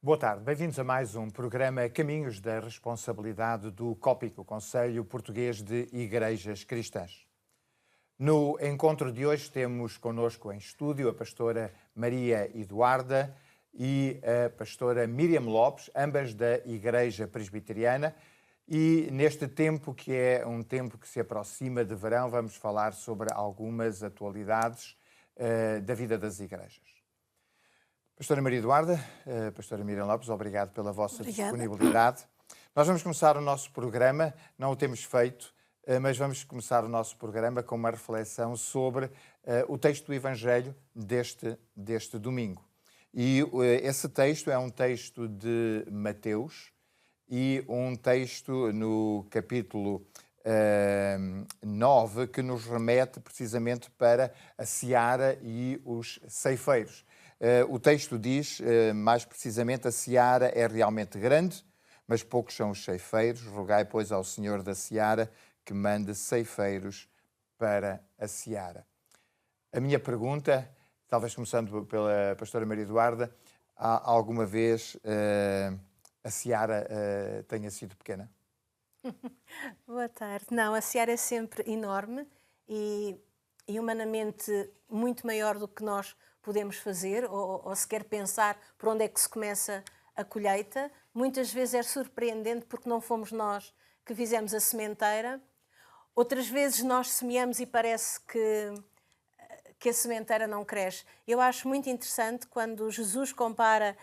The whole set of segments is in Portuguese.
Boa tarde, bem-vindos a mais um programa Caminhos da Responsabilidade do COPIC, o Conselho Português de Igrejas Cristãs. No encontro de hoje temos connosco em estúdio a pastora Maria Eduarda e a pastora Miriam Lopes, ambas da Igreja Presbiteriana. E neste tempo, que é um tempo que se aproxima de verão, vamos falar sobre algumas atualidades da vida das igrejas. Pastora Maria Eduarda, pastora Miriam Lopes, obrigado pela vossa disponibilidade. Nós vamos começar o nosso programa, não o temos feito, mas vamos começar o nosso programa com uma reflexão sobre o texto do Evangelho deste domingo. E esse texto é um texto de Mateus e um texto no capítulo 9 que nos remete precisamente para a seara e os ceifeiros. O texto diz, mais precisamente, a seara é realmente grande, mas poucos são os ceifeiros. Rogai, pois, ao Senhor da seara que mande ceifeiros para a seara. A minha pergunta, talvez começando pela pastora Maria Eduarda, alguma vez a seara tenha sido pequena? Boa tarde. Não, a seara é sempre enorme e humanamente muito maior do que nós podemos fazer ou sequer pensar por onde é que se começa a colheita. Muitas vezes é surpreendente porque não fomos nós que fizemos a sementeira. Outras vezes nós semeamos e parece que a sementeira não cresce. Eu acho muito interessante quando Jesus compara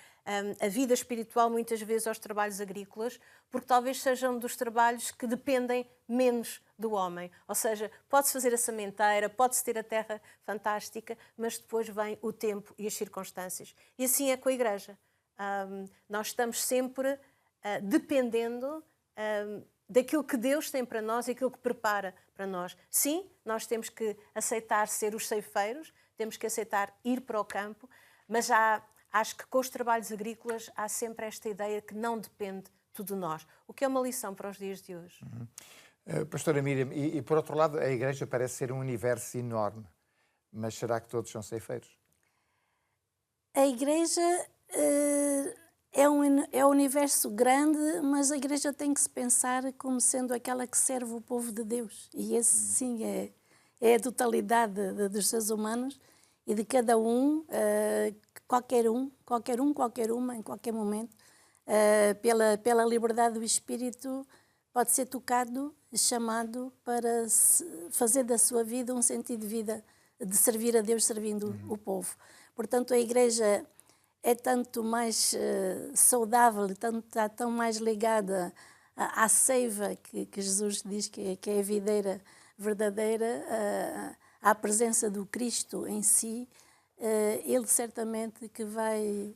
a vida espiritual muitas vezes aos trabalhos agrícolas, porque talvez sejam dos trabalhos que dependem menos do homem. Ou seja, pode-se fazer a sementeira, pode-se ter a terra fantástica, mas depois vem o tempo e as circunstâncias. E assim é com a Igreja. Nós estamos sempre dependendo daquilo que Deus tem para nós e aquilo que prepara para nós. Sim, nós temos que aceitar ser os ceifeiros, temos que aceitar ir para o campo, mas acho que com os trabalhos agrícolas há sempre esta ideia que não depende tudo de nós, o que é uma lição para os dias de hoje. Pastora Miriam, e por outro lado, a Igreja parece ser um universo enorme, mas será que todos são ceifeiros? A Igreja é um universo grande, mas a Igreja tem que se pensar como sendo aquela que serve o povo de Deus. E esse sim é a totalidade dos seres humanos e de cada um, qualquer uma, em qualquer momento, pela liberdade do Espírito, pode ser tocado e chamado para fazer da sua vida um sentido de vida, de servir a Deus servindo o povo. Portanto, a Igreja é tanto mais saudável, está tão mais ligada à seiva que Jesus diz que é a videira verdadeira, à presença do Cristo em si. Ele certamente que vai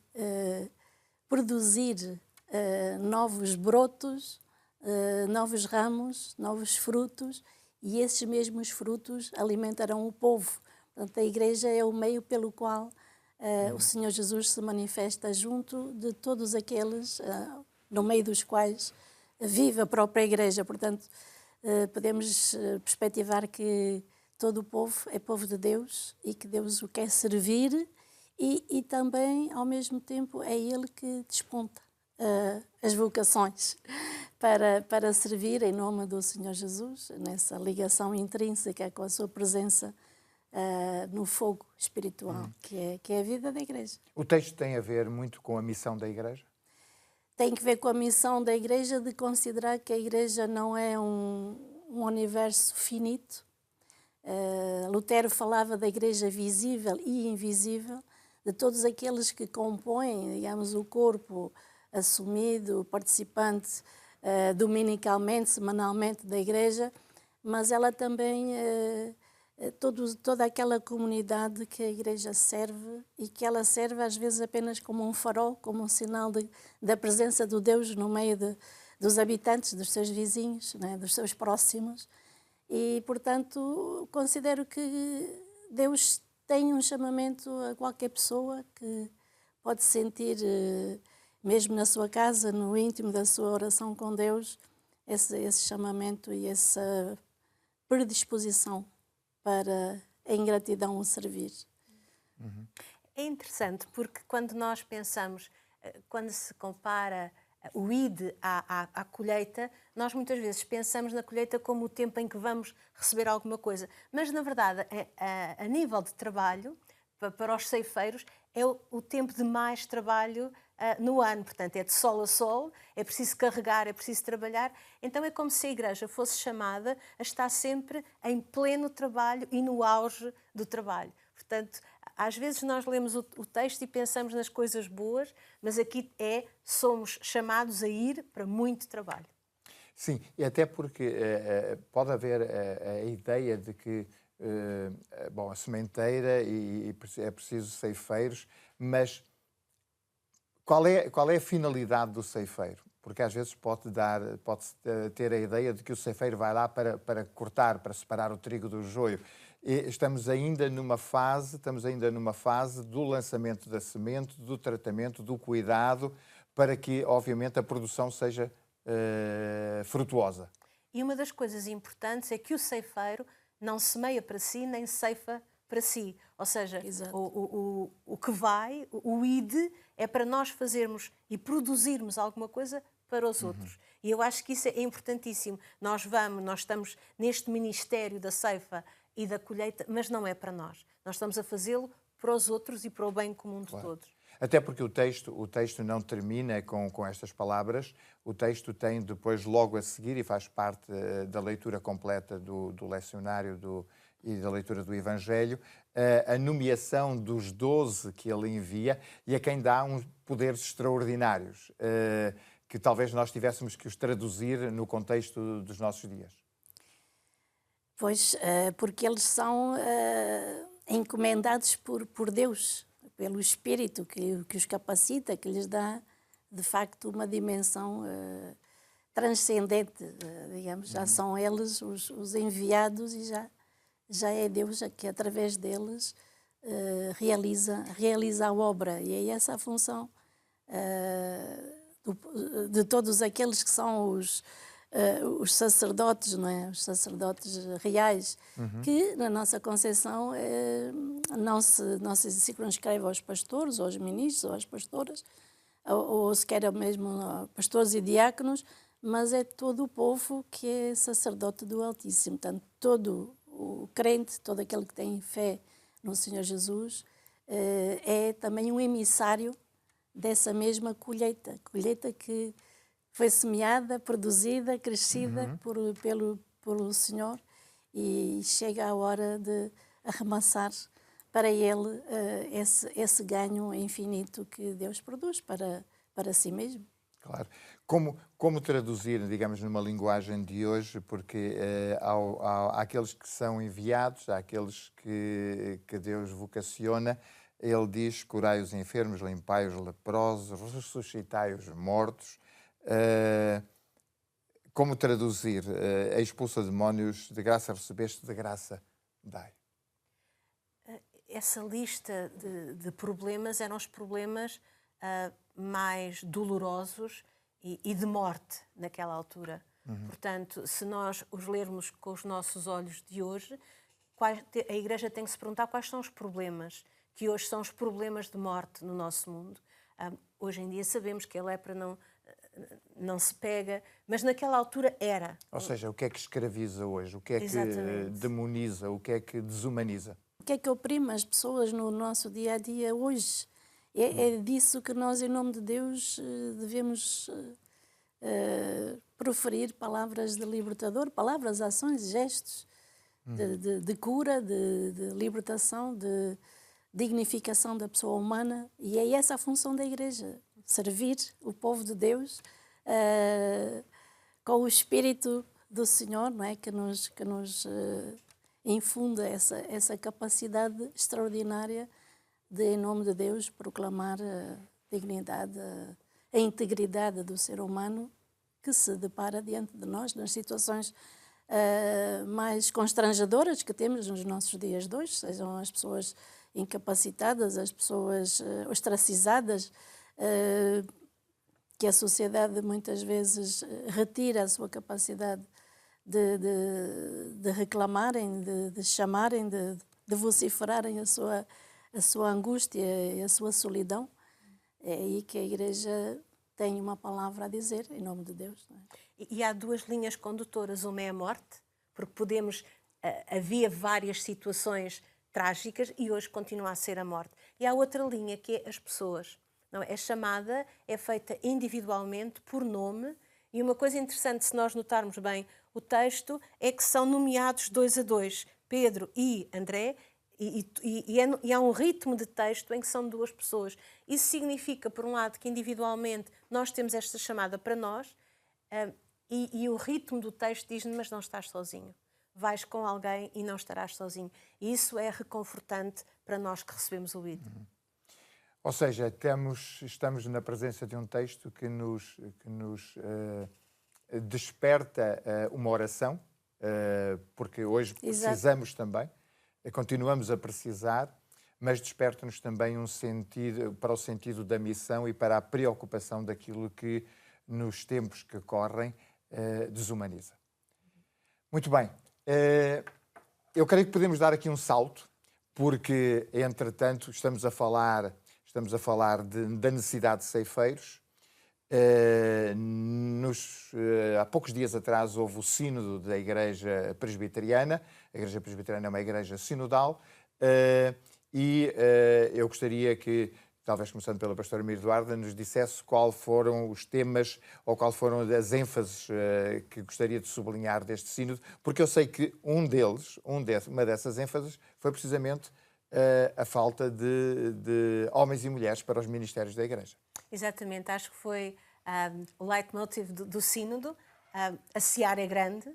produzir novos brotos, novos ramos, novos frutos, e esses mesmos frutos alimentarão o povo. Portanto, a Igreja é o meio pelo qual o Senhor Jesus se manifesta junto de todos aqueles no meio dos quais vive a própria Igreja. Portanto, podemos perspectivar que todo o povo é povo de Deus e que Deus o quer servir e também, ao mesmo tempo, é Ele que desponta as vocações para servir em nome do Senhor Jesus, nessa ligação intrínseca com a sua presença no fogo espiritual, que é a vida da Igreja. O texto tem a ver muito com a missão da Igreja? Tem que ver com a missão da Igreja de considerar que a Igreja não é um universo finito. Lutero falava da Igreja visível e invisível, de todos aqueles que compõem, digamos, o corpo assumido, participante dominicalmente, semanalmente da Igreja, mas ela também toda aquela comunidade que a Igreja serve e que ela serve às vezes apenas como um farol, como um sinal da presença do Deus no meio dos habitantes, dos seus vizinhos, né, dos seus próximos. E, portanto, considero que Deus tem um chamamento a qualquer pessoa que pode sentir, mesmo na sua casa, no íntimo da sua oração com Deus, esse chamamento e essa predisposição para em gratidão o servir. É interessante porque quando nós pensamos quando se compara o ide à colheita, nós muitas vezes pensamos na colheita como o tempo em que vamos receber alguma coisa. Mas, na verdade, a nível de trabalho, para os ceifeiros, é o tempo de mais trabalho no ano. Portanto, é de sol a sol, é preciso carregar, é preciso trabalhar. Então, é como se a Igreja fosse chamada a estar sempre em pleno trabalho e no auge do trabalho. Portanto, às vezes nós lemos o texto e pensamos nas coisas boas, mas aqui somos chamados a ir para muito trabalho. Sim, e até porque pode haver a ideia de que a sementeira e é preciso ceifeiros, mas qual é a finalidade do ceifeiro? Porque às vezes pode ter a ideia de que o ceifeiro vai lá para cortar, para separar o trigo do joio. E estamos ainda numa fase do lançamento da semente, do tratamento, do cuidado, para que, obviamente, a produção seja frutuosa. E uma das coisas importantes é que o ceifeiro não semeia para si, nem ceifa para si. Ou seja, o que vai, o ide, é para nós fazermos e produzirmos alguma coisa para os outros. E eu acho que isso é importantíssimo. Nós estamos neste ministério da ceifa e da colheita, mas não é para nós. Nós estamos a fazê-lo para os outros e para o bem comum de todos. Até porque o texto não termina com estas palavras. O texto tem depois, logo a seguir, e faz parte da leitura completa do lecionário e da leitura do Evangelho, a nomeação dos 12 que ele envia e a quem dá uns poderes extraordinários, que talvez nós tivéssemos que os traduzir no contexto dos nossos dias. Pois, porque eles são encomendados por Deus, pelo Espírito que os capacita, que lhes dá, de facto, uma dimensão transcendente, digamos. Já são eles os enviados e já é Deus que, através deles, realiza a obra. E é essa a função de todos aqueles que são os sacerdotes, não é? Os sacerdotes reais, que na nossa concepção não se circunscreve aos pastores, aos ministros, ou às pastoras, ou sequer mesmo pastores e diáconos, mas é todo o povo que é sacerdote do Altíssimo. Portanto, todo o crente, todo aquele que tem fé no Senhor Jesus, é também um emissário dessa mesma colheita que foi semeada, produzida, crescida pelo Senhor, e chega a hora de arremassar para Ele esse ganho infinito que Deus produz para si mesmo. Claro. Como traduzir, digamos, numa linguagem de hoje, porque há aqueles que são enviados, há aqueles que Deus vocaciona. Ele diz: curai os enfermos, limpai os leprosos, ressuscitai os mortos. Como traduzir? Expulsa demónios, de graça recebeste, de graça dai. Essa lista de problemas eram os problemas mais dolorosos e de morte naquela altura. Portanto, se nós os lermos com os nossos olhos de hoje, a Igreja tem que se perguntar quais são os problemas que hoje são os problemas de morte no nosso mundo. Hoje em dia sabemos que a lepra não se pega, mas naquela altura era. Ou seja, o que é que escraviza hoje? O que é que demoniza? O que é que desumaniza? O que é que oprime as pessoas no nosso dia-a-dia hoje? É disso que nós, em nome de Deus, devemos proferir palavras de libertador, palavras, ações, gestos de cura, de libertação, de dignificação da pessoa humana. E é essa a função da Igreja, servir o povo de Deus com o Espírito do Senhor, não é? que nos infunda essa capacidade extraordinária de, em nome de Deus, proclamar a dignidade, a integridade do ser humano que se depara diante de nós nas situações mais constrangedoras que temos nos nossos dias de hoje, sejam as pessoas incapacitadas, as pessoas ostracizadas, que a sociedade muitas vezes retira a sua capacidade de reclamarem, de chamarem, de vociferarem a sua angústia e a sua solidão. é aí que a Igreja tem uma palavra a dizer, em nome de Deus. Não é? E há duas linhas condutoras. Uma é a morte, porque havia várias situações trágicas e hoje continua a ser a morte. E há outra linha, que é as pessoas. Não é? A chamada é feita individualmente, por nome, e uma coisa interessante, se nós notarmos bem o texto, é que são nomeados 2 a 2, Pedro e André, e há um ritmo de texto em que são 2 pessoas. Isso significa, por um lado, que individualmente nós temos esta chamada para nós, e o ritmo do texto diz-nos, mas não estás sozinho. Vais com alguém e não estarás sozinho. E isso é reconfortante para nós que recebemos o ID. Ou seja, estamos na presença de um texto que nos desperta uma oração, porque hoje precisamos também, continuamos a precisar, mas desperta-nos também um sentido, para o sentido da missão e para a preocupação daquilo que, nos tempos que correm, desumaniza. Muito bem. Eu creio que podemos dar aqui um salto, porque, entretanto, estamos a falar da necessidade de ceifeiros. Há poucos dias atrás houve o sínodo da Igreja Presbiteriana. A Igreja Presbiteriana é uma igreja sinodal, e eu gostaria que, talvez começando pela pastora Mir Eduarda, nos dissesse qual foram os temas ou qual foram as ênfases que gostaria de sublinhar deste sínodo, porque eu sei que uma dessas ênfases foi precisamente a falta de homens e mulheres para os ministérios da Igreja. Exatamente, acho que foi o leitmotiv do sínodo. A seara é grande,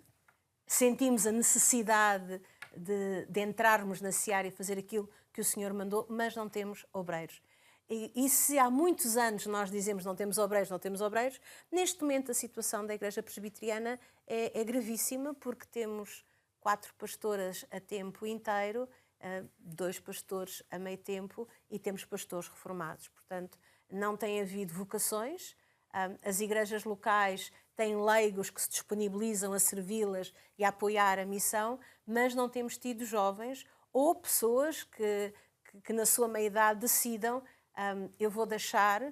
sentimos a necessidade de entrarmos na seara e fazer aquilo que o Senhor mandou, mas não temos obreiros. E se há muitos anos nós dizemos não temos obreiros, neste momento a situação da Igreja Presbiteriana é gravíssima, porque temos 4 pastoras a tempo inteiro, 2 pastores a meio tempo e temos pastores reformados. Portanto, não tem havido vocações. As igrejas locais têm leigos que se disponibilizam a servi-las e a apoiar a missão, mas não temos tido jovens ou pessoas que na sua meia-idade decidam eu vou deixar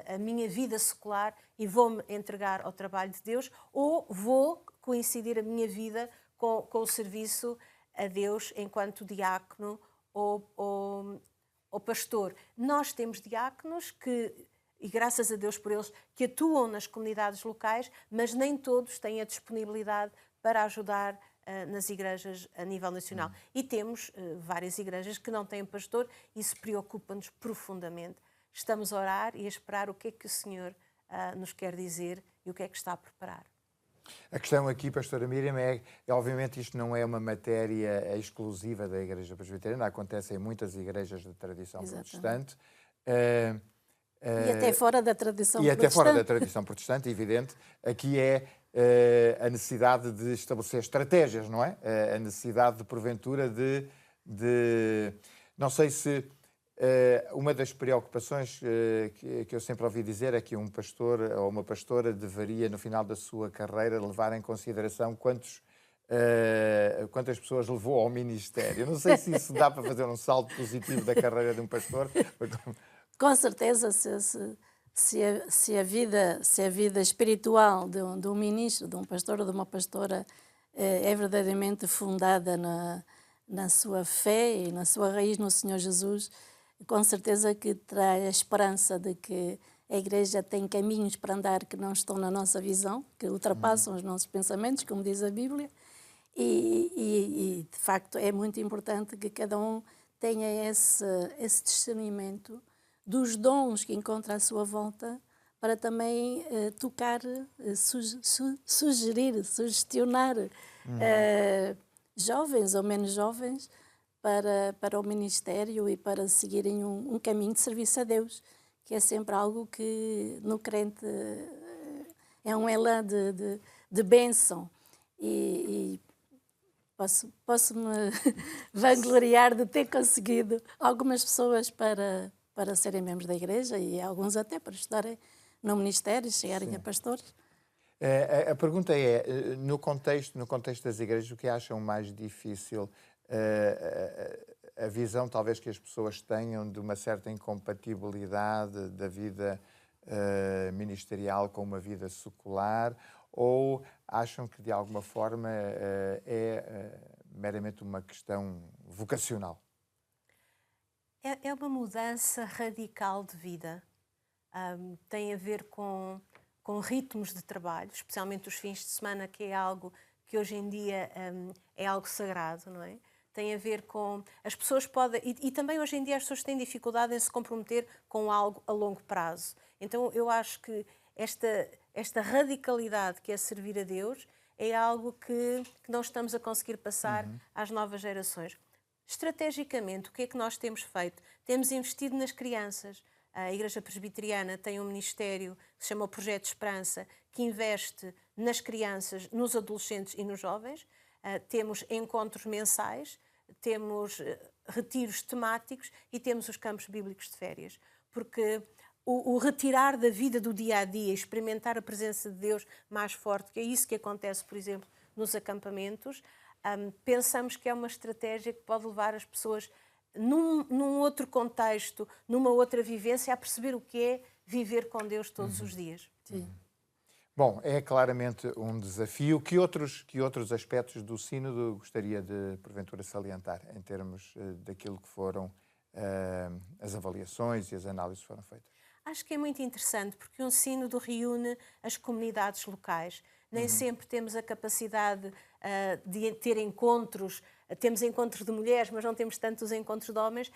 a minha vida secular e vou-me entregar ao trabalho de Deus, ou vou coincidir a minha vida com o serviço a Deus enquanto diácono ou pastor. Nós temos diáconos e graças a Deus por eles, que atuam nas comunidades locais, mas nem todos têm a disponibilidade para ajudar nas igrejas a nível nacional. E temos várias igrejas que não têm pastor, e isso preocupa-nos profundamente. Estamos a orar e a esperar o que é que o Senhor nos quer dizer e o que é que está a preparar. A questão aqui, pastora Miriam, obviamente isto não é uma matéria exclusiva da Igreja Presbiteriana, acontece em muitas igrejas da tradição protestante. E até fora da tradição protestante. E até fora da protestante. tradição protestante, evidente. Aqui é a necessidade de estabelecer estratégias, não é? A necessidade, porventura, de... Não sei se... uma das preocupações que eu sempre ouvi dizer é que um pastor ou uma pastora deveria, no final da sua carreira, levar em consideração quantas pessoas levou ao ministério. Não sei se isso dá para fazer um salto positivo da carreira de um pastor. Com certeza, se a vida espiritual de um ministro, de um pastor ou de uma pastora é verdadeiramente fundada na sua fé e na sua raiz no Senhor Jesus, com certeza que traz a esperança de que a Igreja tem caminhos para andar que não estão na nossa visão, que ultrapassam os nossos pensamentos, como diz a Bíblia, e de facto é muito importante que cada um tenha esse discernimento dos dons que encontra à sua volta, para também tocar, sugerir, sugestionar jovens ou menos jovens para o ministério e para seguirem um caminho de serviço a Deus, que é sempre algo que no crente é um elã de bênção. E posso-me vangloriar de ter conseguido algumas pessoas para serem membros da Igreja e alguns até para estudarem no ministério e chegarem a pastores. A pergunta é, no contexto das igrejas, o que acham mais difícil? a visão talvez que as pessoas tenham de uma certa incompatibilidade da vida ministerial com uma vida secular, ou acham que de alguma forma é meramente uma questão vocacional? É uma mudança radical de vida. Tem a ver com ritmos de trabalho, especialmente os fins de semana, que é algo que hoje em dia é algo sagrado, não é? Tem a ver com... As pessoas podem... E também hoje em dia as pessoas têm dificuldade em se comprometer com algo a longo prazo. Então eu acho que esta radicalidade que é servir a Deus é algo que não estamos a conseguir passar às novas gerações. Estrategicamente, o que é que nós temos feito? Temos investido nas crianças. A Igreja Presbiteriana tem um ministério que se chama o Projeto Esperança, que investe nas crianças, nos adolescentes e nos jovens. Temos encontros mensais, temos retiros temáticos e temos os campos bíblicos de férias. Porque o retirar da vida do dia-a-dia, experimentar a presença de Deus mais forte, que é isso que acontece, por exemplo, nos acampamentos, pensamos que é uma estratégia que pode levar as pessoas, num outro contexto, numa outra vivência, a perceber o que é viver com Deus todos os dias. Sim. Bom, é claramente um desafio. Que outros aspectos do Sínodo gostaria de, porventura, salientar, em termos daquilo que foram as avaliações e as análises que foram feitas? Acho que é muito interessante, porque um sínodo reúne as comunidades locais. Nem sempre temos a capacidade de ter encontros, temos encontros de mulheres, mas não temos tantos encontros de homens.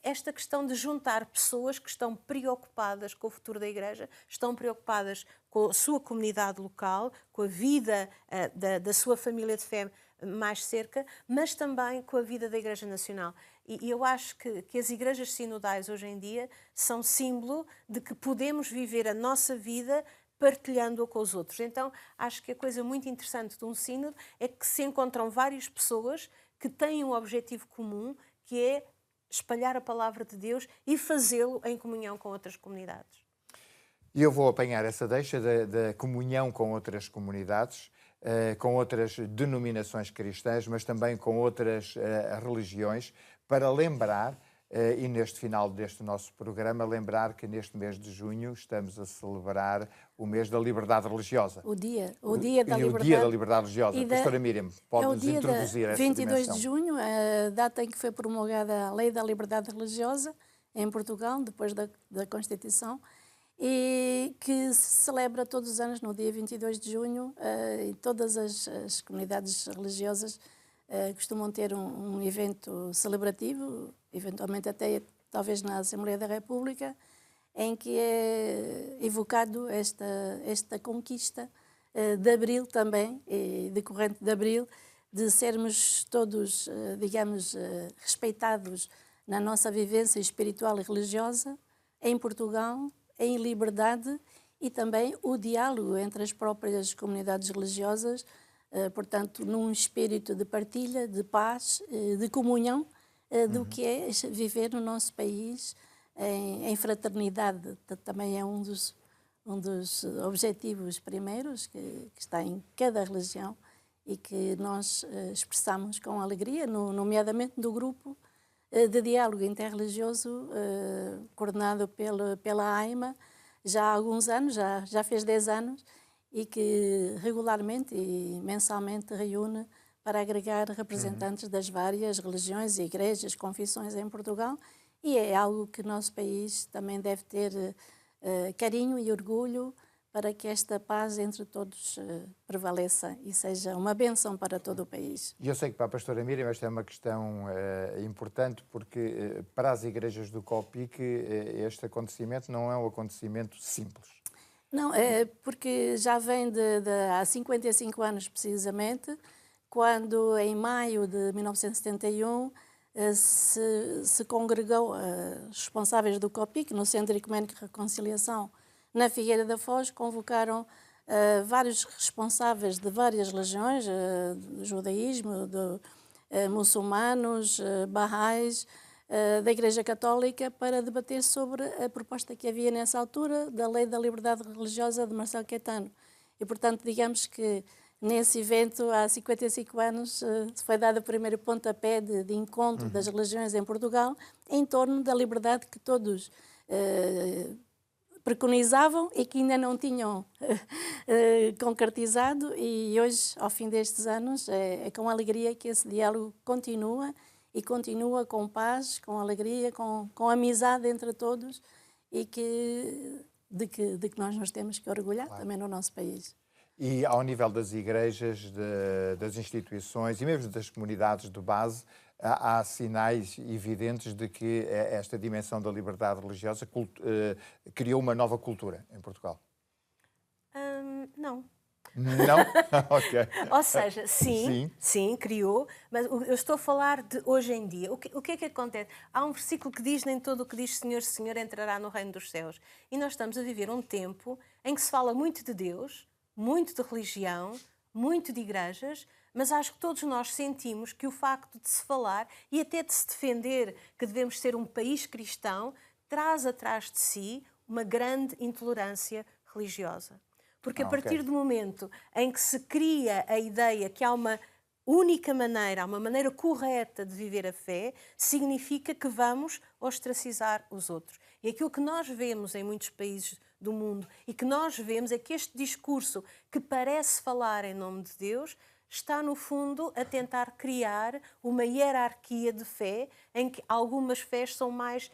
Esta questão de juntar pessoas que estão preocupadas com o futuro da Igreja, estão preocupadas com a sua comunidade local, com a vida da sua família de fé mais cerca, mas também com a vida da Igreja Nacional. E eu acho que as igrejas sinodais hoje em dia são símbolo de que podemos viver a nossa vida partilhando-a com os outros. Então, acho que a coisa muito interessante de um sínodo é que se encontram várias pessoas que têm um objetivo comum, que é espalhar a palavra de Deus e fazê-lo em comunhão com outras comunidades. E eu vou apanhar essa deixa da comunhão com outras comunidades, com outras denominações cristãs, mas também com outras religiões, para lembrar, e neste final deste nosso programa, lembrar que neste mês de junho estamos a celebrar o mês da liberdade religiosa. O dia da liberdade. liberdade. O dia da liberdade religiosa. Pastora Miriam, pode-nos introduzir essa 22 dimensão? de junho, a data em que foi promulgada a Lei da Liberdade Religiosa em Portugal, depois da Constituição, e que se celebra todos os anos no dia 22 de junho, e todas as comunidades religiosas costumam ter um evento celebrativo, eventualmente até talvez na Assembleia da República, em que é evocado esta conquista de Abril também, decorrente de Abril, de sermos todos, digamos, respeitados na nossa vivência espiritual e religiosa, em Portugal, em liberdade, e também o diálogo entre as próprias comunidades religiosas, portanto, num espírito de partilha, de paz, de comunhão, do que é viver no nosso país em fraternidade. Também é um dos objetivos primeiros que está em cada religião e que nós expressamos com alegria, nomeadamente do grupo de diálogo interreligioso coordenado pela AIMA, já há alguns anos, já fez 10 anos, e que regularmente e mensalmente reúne para agregar representantes das várias religiões, igrejas, confissões em Portugal, e é algo que o nosso país também deve ter carinho e orgulho para que esta paz entre todos prevaleça e seja uma bênção para todo o país. E eu sei que para a pastora Miriam esta é uma questão importante, porque para as igrejas do COPIC este acontecimento não é um acontecimento simples. Não, é porque já vem há 55 anos precisamente, quando em maio de 1971 se congregou os responsáveis do COPIC no Centro Ecuménico de Reconciliação na Figueira da Foz, convocaram vários responsáveis de várias religiões, do judaísmo, muçulmanos, barrais, da Igreja Católica, para debater sobre a proposta que havia nessa altura da Lei da Liberdade Religiosa de Marcelo Caetano. E, portanto, digamos que nesse evento, há 55 anos, foi dado o primeiro pontapé de encontro das religiões em Portugal, em torno da liberdade que todos preconizavam e que ainda não tinham concretizado, e hoje, ao fim destes anos, é com alegria que esse diálogo continua, e continua com paz, com alegria, com amizade entre todos, e de que nós nos temos que orgulhar, claro, também no nosso país. E ao nível das igrejas, das instituições e mesmo das comunidades de base, há sinais evidentes de que esta dimensão da liberdade religiosa criou uma nova cultura em Portugal? Não. Não? Ok. Ou seja, sim, criou, mas eu estou a falar de hoje em dia. O que é que acontece? Há um versículo que diz: nem todo o que diz Senhor, Senhor entrará no reino dos céus. E nós estamos a viver um tempo em que se fala muito de Deus, muito de religião, muito de igrejas, mas acho que todos nós sentimos que o facto de se falar e até de se defender que devemos ser um país cristão traz atrás de si uma grande intolerância religiosa. Porque a partir do momento em que se cria a ideia que há uma única maneira, há uma maneira correta de viver a fé, significa que vamos ostracizar os outros. E aquilo que nós vemos em muitos países do mundo e que nós vemos é que este discurso que parece falar em nome de Deus está, no fundo, a tentar criar uma hierarquia de fé em que algumas fés são mais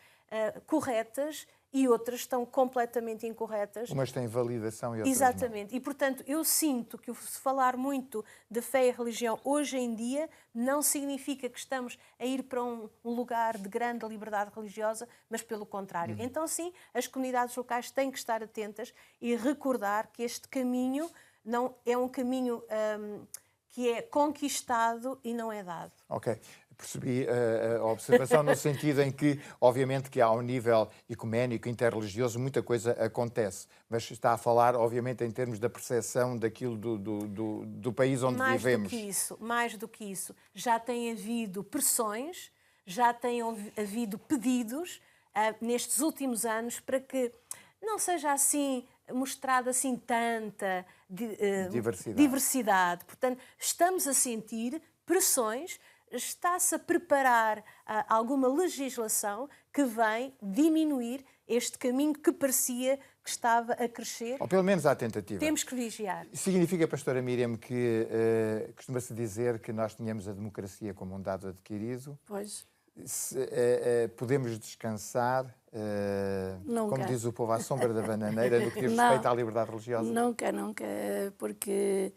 corretas e outras estão completamente incorretas. Umas têm validação e outras Exatamente. não. E, portanto, eu sinto que se falar muito de fé e religião hoje em dia não significa que estamos a ir para um lugar de grande liberdade religiosa, mas pelo contrário. Então, sim, as comunidades locais têm que estar atentas e recordar que este caminho não é um caminho que é conquistado e não é dado. Ok. Percebi a observação no sentido em que, obviamente, que ao nível ecuménico, interreligioso, muita coisa acontece, mas está a falar, obviamente, em termos da percepção daquilo do país onde vivemos. Mais do que isso, já tem havido pressões, já tem havido pedidos nestes últimos anos para que não seja assim mostrada assim tanta diversidade. Portanto, estamos a sentir pressões. Está-se a preparar alguma legislação que vem diminuir este caminho que parecia que estava a crescer. Ou pelo menos há tentativa. Temos que vigiar. Significa, pastora Miriam, que costuma-se dizer que nós tínhamos a democracia como um dado adquirido? Pois. Podemos descansar, nunca. Como diz o povo, à sombra da bananeira, no que diz respeito à liberdade religiosa? Nunca, porque...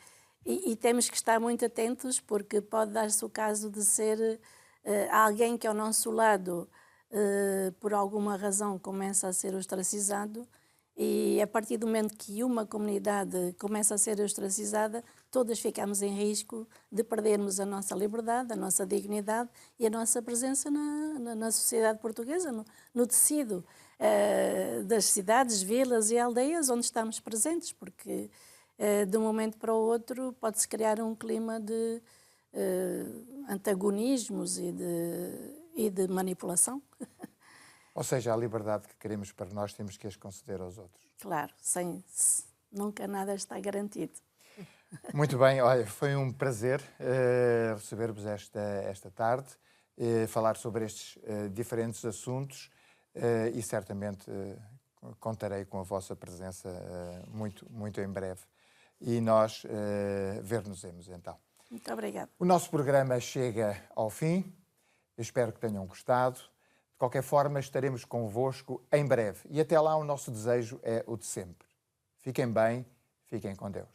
E temos que estar muito atentos, porque pode dar-se o caso de ser alguém que ao nosso lado, por alguma razão, começa a ser ostracizado, e a partir do momento que uma comunidade começa a ser ostracizada, todas ficamos em risco de perdermos a nossa liberdade, a nossa dignidade e a nossa presença na sociedade portuguesa, no tecido das cidades, vilas e aldeias onde estamos presentes, porque... de um momento para o outro pode-se criar um clima de antagonismos e de manipulação. Ou seja, a liberdade que queremos para nós temos que as conceder aos outros. Claro, nunca nada está garantido. Muito bem, olha, foi um prazer receber-vos esta tarde, falar sobre estes diferentes assuntos e certamente contarei com a vossa presença muito em breve. E nós ver-nos-emos então. Muito obrigada. O nosso programa chega ao fim. Eu espero que tenham gostado. De qualquer forma, estaremos convosco em breve. E até lá o nosso desejo é o de sempre. Fiquem bem, fiquem com Deus.